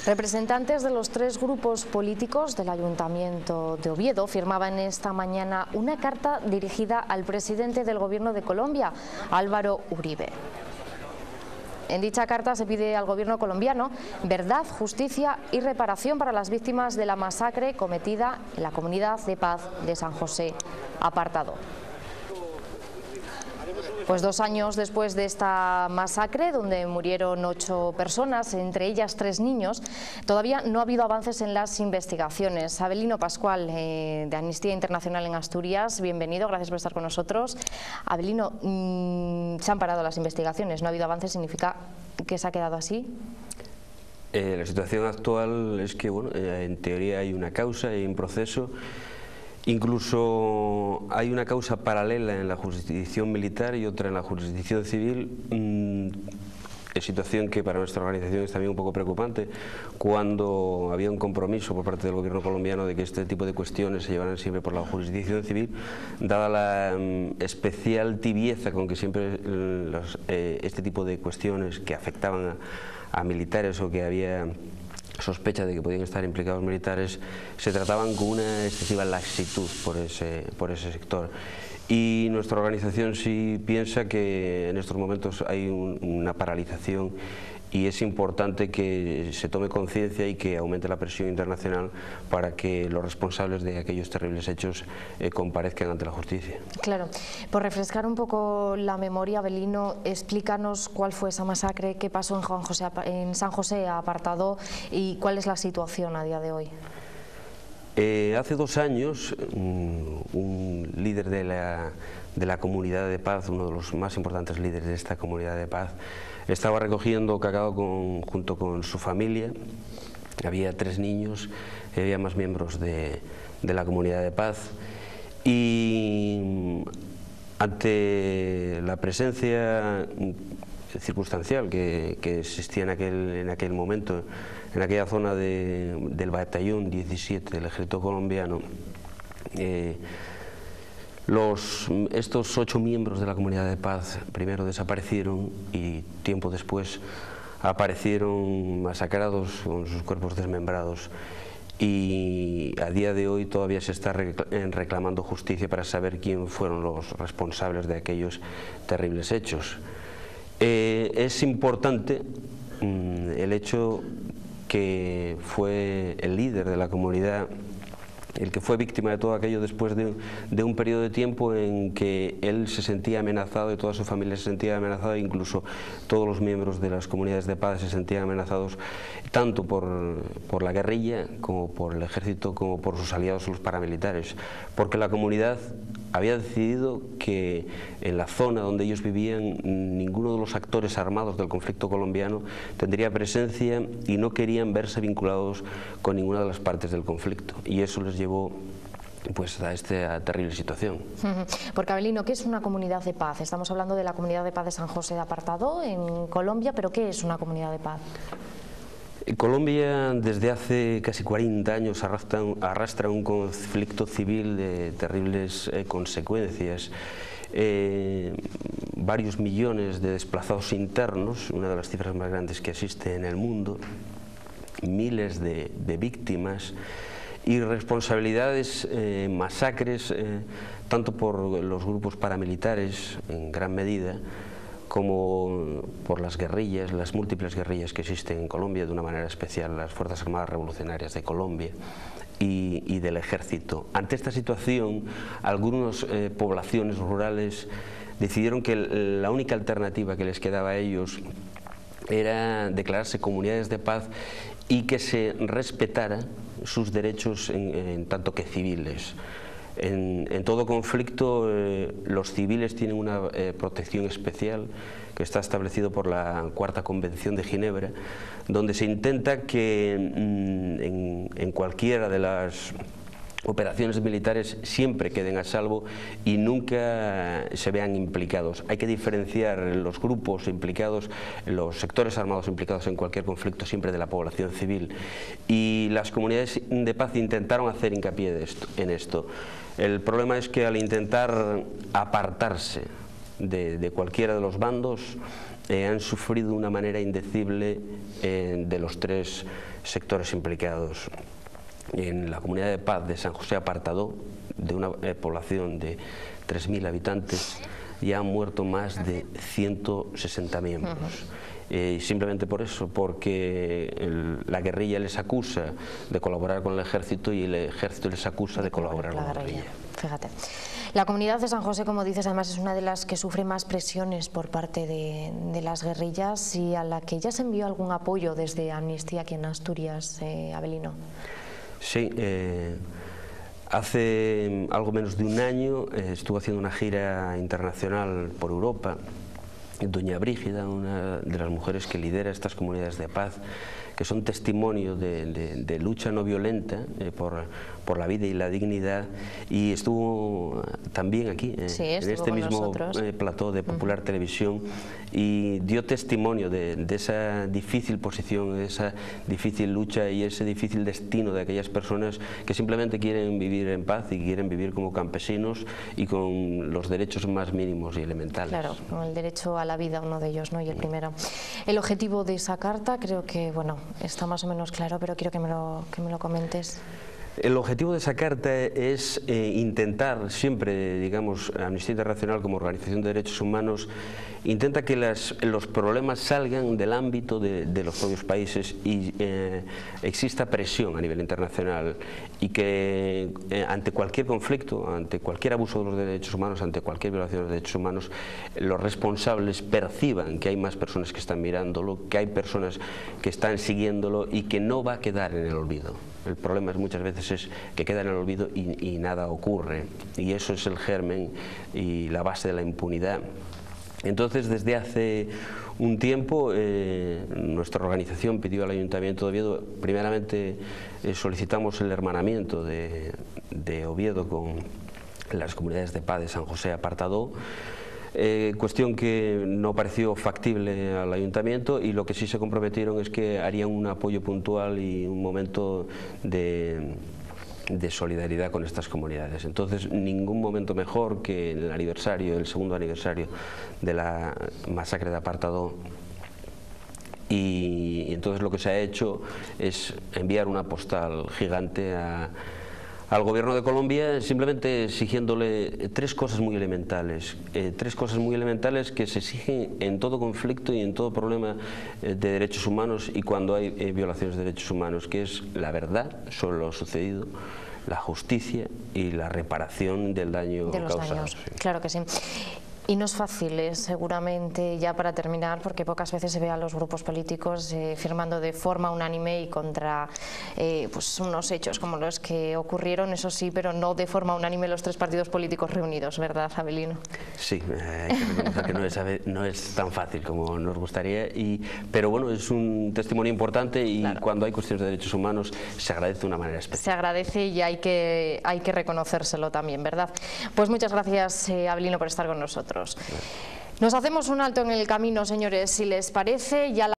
Representantes de los tres grupos políticos del Ayuntamiento de Oviedo firmaban esta mañana una carta dirigida al presidente del Gobierno de Colombia, Álvaro Uribe. En dicha carta se pide al gobierno colombiano verdad, justicia y reparación para las víctimas de la masacre cometida en la comunidad de paz de San José Apartado. Pues 2 años después de esta masacre, donde murieron 8 personas, entre ellas 3 niños, todavía no ha habido avances en las investigaciones. Abelino Pascual, de Amnistía Internacional en Asturias, bienvenido, gracias por estar con nosotros. Abelino, se han parado las investigaciones, no ha habido avances, ¿significa que se ha quedado así? La situación actual es que, bueno, en teoría hay una causa, hay un proceso. Incluso hay una causa paralela en la jurisdicción militar y otra en la jurisdicción civil, situación que para nuestra organización es también un poco preocupante, cuando había un compromiso por parte del gobierno colombiano de que este tipo de cuestiones se llevaran siempre por la jurisdicción civil, dada la especial tibieza con que siempre este tipo de cuestiones que afectaban a militares o que había sospecha de que podían estar implicados militares, se trataban con una excesiva laxitud por ese sector. Y nuestra organización sí piensa que en estos momentos hay una paralización y es importante que se tome conciencia y que aumente la presión internacional para que los responsables de aquellos terribles hechos comparezcan ante la justicia. Claro. Por refrescar un poco la memoria, Abelino, explícanos cuál fue esa masacre, qué pasó en San José Apartado y cuál es la situación a día de hoy. Hace 2 años, un líder de la comunidad de paz, uno de los más importantes líderes de esta comunidad de paz, estaba recogiendo cacao junto con su familia. Había 3 niños, había más miembros de la comunidad de paz, y ante la presencia circunstancial que existía en aquel momento, en aquella zona del batallón 17 del ejército colombiano, estos 8 miembros de la comunidad de paz primero desaparecieron y tiempo después aparecieron masacrados con sus cuerpos desmembrados, y a día de hoy todavía se está reclamando justicia para saber quién fueron los responsables de aquellos terribles hechos. Es importante el hecho que fue el líder de la comunidad el que fue víctima de todo aquello después de un periodo de tiempo en que él se sentía amenazado y toda su familia se sentía amenazada, incluso todos los miembros de las comunidades de paz se sentían amenazados tanto por la guerrilla como por el ejército como por sus aliados los paramilitares, porque la comunidad había decidido que en la zona donde ellos vivían ninguno de los actores armados del conflicto colombiano tendría presencia y no querían verse vinculados con ninguna de las partes del conflicto, y eso les llevó pues a esta terrible situación. Porque, Abelino, ¿qué es una comunidad de paz? Estamos hablando de la comunidad de paz de San José de Apartado en Colombia, pero ¿qué es una comunidad de paz? Colombia desde hace casi 40 años arrastra un conflicto civil de terribles consecuencias. Varios millones de desplazados internos, una de las cifras más grandes que existe en el mundo, miles de víctimas y responsabilidades, masacres, tanto por los grupos paramilitares en gran medida, como por las guerrillas, las múltiples guerrillas que existen en Colombia, de una manera especial las Fuerzas Armadas Revolucionarias de Colombia y del Ejército. Ante esta situación, algunas poblaciones rurales decidieron que la única alternativa que les quedaba a ellos era declararse comunidades de paz y que se respetara sus derechos en tanto que civiles. En todo conflicto los civiles tienen una protección especial que está establecido por la Cuarta Convención de Ginebra, donde se intenta que en cualquiera de las operaciones militares siempre queden a salvo y nunca se vean implicados. Hay que diferenciar los grupos implicados, los sectores armados implicados en cualquier conflicto siempre de la población civil, y las comunidades de paz intentaron hacer hincapié en esto. El problema es que al intentar apartarse de cualquiera de los bandos, han sufrido de una manera indecible de los tres sectores implicados. En la comunidad de paz de San José Apartadó, de una población de 3.000 habitantes, ya han muerto más de 160 miembros. Simplemente por eso, porque la guerrilla les acusa de colaborar con el ejército y el ejército les acusa de colaborar con la guerrilla. Fíjate. La comunidad de San José, como dices, además es una de las que sufre más presiones por parte de las guerrillas y a la que ya se envió algún apoyo desde Amnistía aquí en Asturias, Avelino. Sí, hace algo menos de un año estuvo haciendo una gira internacional por Europa doña Brígida, una de las mujeres que lidera estas comunidades de paz, que son testimonio de lucha no violenta por la vida y la dignidad, y estuvo también aquí, sí, en este mismo plató de Popular Televisión, y dio testimonio de esa difícil posición, de esa difícil lucha y ese difícil destino de aquellas personas que simplemente quieren vivir en paz y quieren vivir como campesinos y con los derechos más mínimos y elementales. Claro, con el derecho a la vida, uno de ellos, ¿no? Y el primero. El objetivo de esa carta creo que, bueno, está más o menos claro, pero quiero que me lo comentes. El objetivo de esa carta es intentar siempre, digamos, Amnistía Internacional como organización de derechos humanos, intenta que los problemas salgan del ámbito de los propios países y exista presión a nivel internacional, y que ante cualquier conflicto, ante cualquier abuso de los derechos humanos, ante cualquier violación de los derechos humanos, los responsables perciban que hay más personas que están mirándolo, que hay personas que están siguiéndolo y que no va a quedar en el olvido. El problema muchas veces es que queda en el olvido y nada ocurre, y eso es el germen y la base de la impunidad. Entonces, desde hace un tiempo, nuestra organización pidió al Ayuntamiento de Oviedo, primeramente solicitamos el hermanamiento de Oviedo con las comunidades de paz de San José Apartadó, cuestión que no pareció factible al Ayuntamiento, y lo que sí se comprometieron es que harían un apoyo puntual y un momento de solidaridad con estas comunidades. Entonces, ningún momento mejor que el aniversario, el segundo aniversario de la masacre de Apartadó. Y entonces lo que se ha hecho es enviar una postal gigante al Gobierno de Colombia, simplemente exigiéndole tres cosas muy elementales que se exigen en todo conflicto y en todo problema de derechos humanos y cuando hay violaciones de derechos humanos, que es la verdad sobre lo sucedido, la justicia y la reparación del daño causado. Sí. Claro que sí. Y no es fácil, seguramente, ya para terminar, porque pocas veces se ve a los grupos políticos firmando de forma unánime y contra pues unos hechos como los que ocurrieron, eso sí, pero no de forma unánime los tres partidos políticos reunidos, ¿verdad, Avelino? Sí, hay que reconocer que no es tan fácil como nos gustaría, pero bueno, es un testimonio importante y claro, cuando hay cuestiones de derechos humanos se agradece de una manera especial. Se agradece y hay que reconocérselo también, ¿verdad? Pues muchas gracias, Avelino, por estar con nosotros. Nos hacemos un alto en el camino, señores, si les parece. Ya